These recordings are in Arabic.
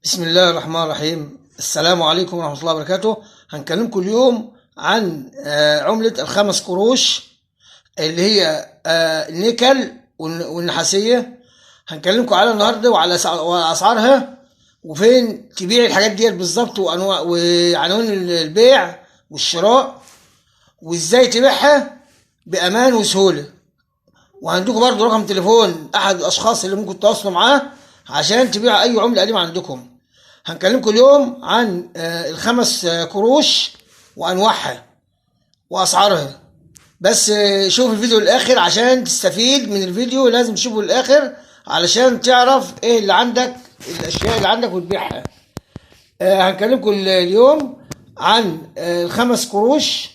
بسم الله الرحمن الرحيم. السلام عليكم ورحمة الله وبركاته. هنكلمكم اليوم عن عملة الخمس قروش اللي هي النيكل والنحاسية. هنكلمكم على النهاردة وعلى أسعارها وفين تبيع الحاجات ديت بالظبط، وأنواع وعناوين البيع والشراء وإزاي تبيعها بأمان وسهولة. وعندكم برضو رقم تليفون أحد الأشخاص اللي ممكن تتواصلوا معاه عشان تبيعوا أي عملة قديمة عندكم. هنكلمكم اليوم عن الخمس قروش وأنواعها وأسعارها. بس شوف الفيديو للآخر عشان تستفيد من الفيديو، لازم تشوفه للآخر علشان تعرف إيه اللي عندك، الأشياء اللي عندك وتبيعها. هنكلمكم اليوم عن الخمس قروش،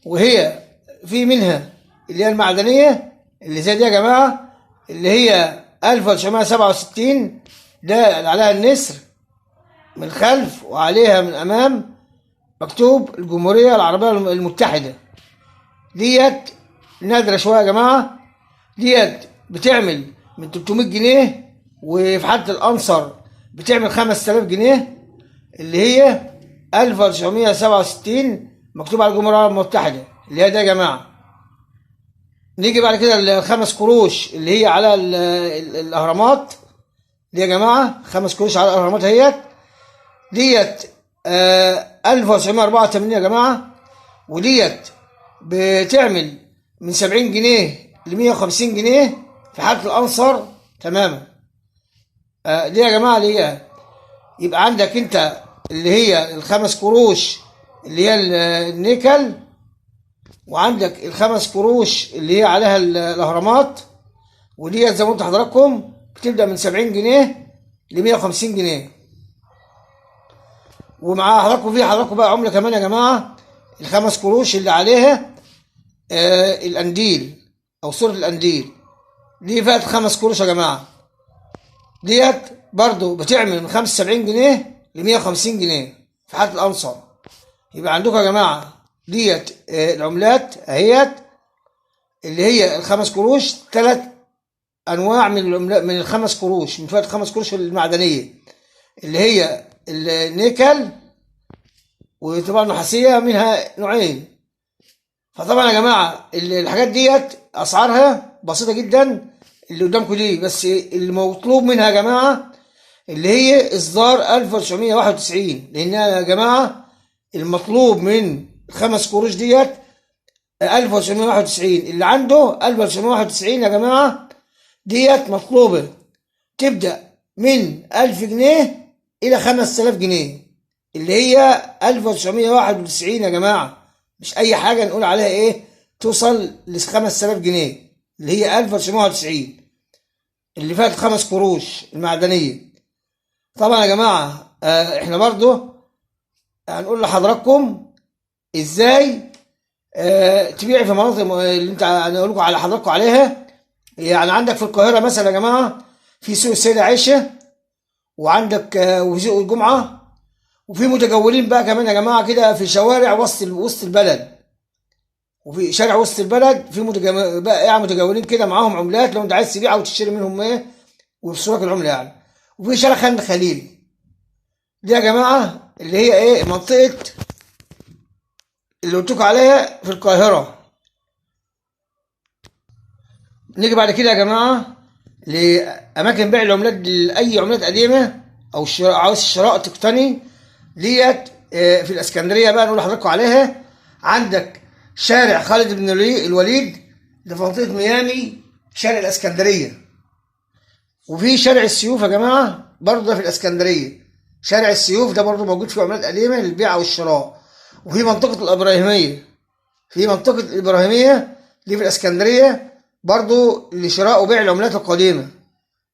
وهي في منها اللي هي المعدنية اللي زي دي يا جماعة، اللي هي 1967، ده عليها النسر من الخلف وعليها من الأمام مكتوب الجمهورية العربية المتحدة. ديت نادرة شوية يا جماعة، ديت بتعمل من 300 جنيه، وفي حالة الأنصر بتعمل 5000 جنيه، اللي هي 1967 مكتوب على الجمهورية المتحدة اللي هي ده يا جماعة. نيجي بعد كده الخمس قروش اللي هي على الأهرامات دي يا جماعة، 5 قروش على الأهرامات ديت 1984 يا جماعة، وديت بتعمل من 70 جنيه ل 150 جنيه في حالة الأنصر تماما. دي يا جماعة اللي هي يبقى عندك انت اللي هي ال5 قروش اللي هي النيكل، وعندك ال5 قروش اللي هي عليها الأهرامات، وديت زي ما قلت لحضراتكم بتبدأ من 70 جنيه ل 150 جنيه. ومع حضراتكم بقى عملة كمان يا جماعة، ال5 قروش اللي عليها القنديل أو صورة القنديل، دي فئة 5 قروش يا جماعة، ديت برضو بتعمل من 75 جنيه ل 150 جنيه في حالة الأنصر. يبقى عندكم يا جماعة ديت العملات اهيت اللي هي ال5 قروش، 3 أنواع من العملات من ال5 قروش، من فئة 5 قروش المعدنية اللي هي النيكل، وطبعا النحاسية منها نوعين. فطبعا يا جماعة الحاجات ديت أسعارها بسيطة جدا اللي قدامكم دي، بس المطلوب منها يا جماعة اللي هي إصدار 1991، لأنها يا جماعة المطلوب من 5 قروش ديت 1991. اللي عنده 1991 يا جماعة ديت مطلوبة تبدأ من 1000 جنيه إلى 5000 جنيه، اللي هي 1991 يا جماعة، مش أي حاجة نقول عليها إيه توصل ل 5000 جنيه، اللي هي 1991 اللي فات 5 قروش المعدنية. طبعا يا جماعة إحنا برضو هنقول لحضراتكم إزاي تبيع في مناطق اللي أنت هنقول لكم على حضراتكم عليها. يعني عندك في القاهرة مثلا يا جماعة في سوق السيدة عائشة، وعندك وفي سوق الجمعة، وفي متجولين بقى كمان يا جماعة كده في شوارع وسط البلد، وفي شارع وسط البلد في بقى يعني متجولين كده معاهم عملات لو انت عايز تبيع او تشتري منهم ايه ويفصلوا لك العملة يعني. وفي شارع خان خليل دي يا جماعة اللي هي ايه منطقة اللي قلت لكم عليها في القاهرة. نيجي بعد كده يا جماعة لأماكن بيع العملات، لأي عملات قديمة أو عاوز شراء تقتني ديت في الإسكندرية بقى نقول لحضراتكم عليها. عندك شارع خالد بن الوليد ده في منطقة ميامي شارع الإسكندرية، وفي شارع السيوف يا جماعة برضه ده في الإسكندرية، شارع السيوف ده برضه موجود فيه عملات قديمة للبيع والشراء. وفي منطقة الإبراهيمية، في منطقة الإبراهيمية دي في الإسكندرية برضه لشراء وبيع العملات القديمة.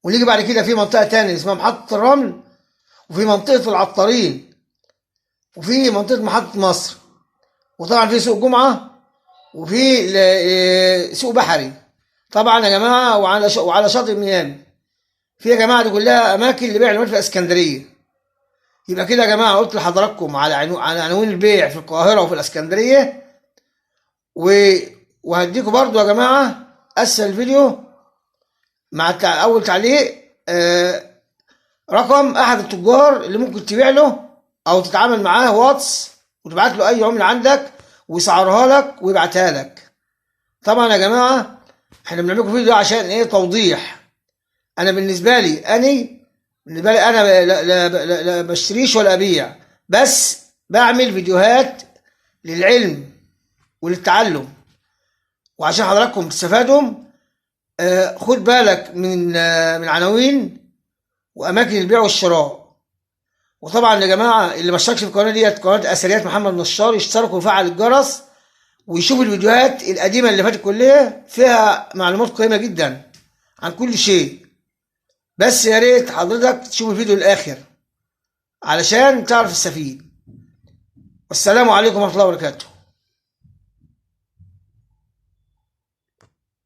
ونيجي بعد كده في منطقة تانية اسمها محطة الرمل، وفي منطقة العطارين، وفي منطقة محطة مصر، وطبعا في سوق جمعة، وفي سوق بحري طبعا يا جماعة، وعلى شاطئ ميامي. في يا جماعة دي كلها أماكن لبيع العملات في الإسكندرية. يبقى كده يا جماعة قلت لحضراتكم على عناوين البيع في القاهرة وفي الإسكندرية، وهديكم برضو يا جماعة أسفل الفيديو مع أول تعليق رقم احد التجار اللي ممكن تبيع له او تتعامل معاه واتس، وتبعت له اي عملة عندك ويسعرها لك ويبعتها لك. طبعا يا جماعة احنا بنعمل لكم فيديو عشان ايه؟ توضيح. انا بالنسبة لي انا لا بشتريش ولا ابيع، بس بعمل فيديوهات للعلم وللتعلم، وعشان حضراتكم تستفادوا. خد بالك من عناوين واماكن البيع والشراء. وطبعا يا جماعه اللي ما اشتركش في القناه ديت، قناه اثريات محمد نشار، يشترك ويفعل الجرس ويشوف الفيديوهات القديمه اللي فاتت كلها، فيها معلومات قيمه جدا عن كل شيء. بس يا ريت حضرتك تشوف الفيديو للاخر علشان تعرف تستفيد. والسلام عليكم ورحمه الله وبركاته.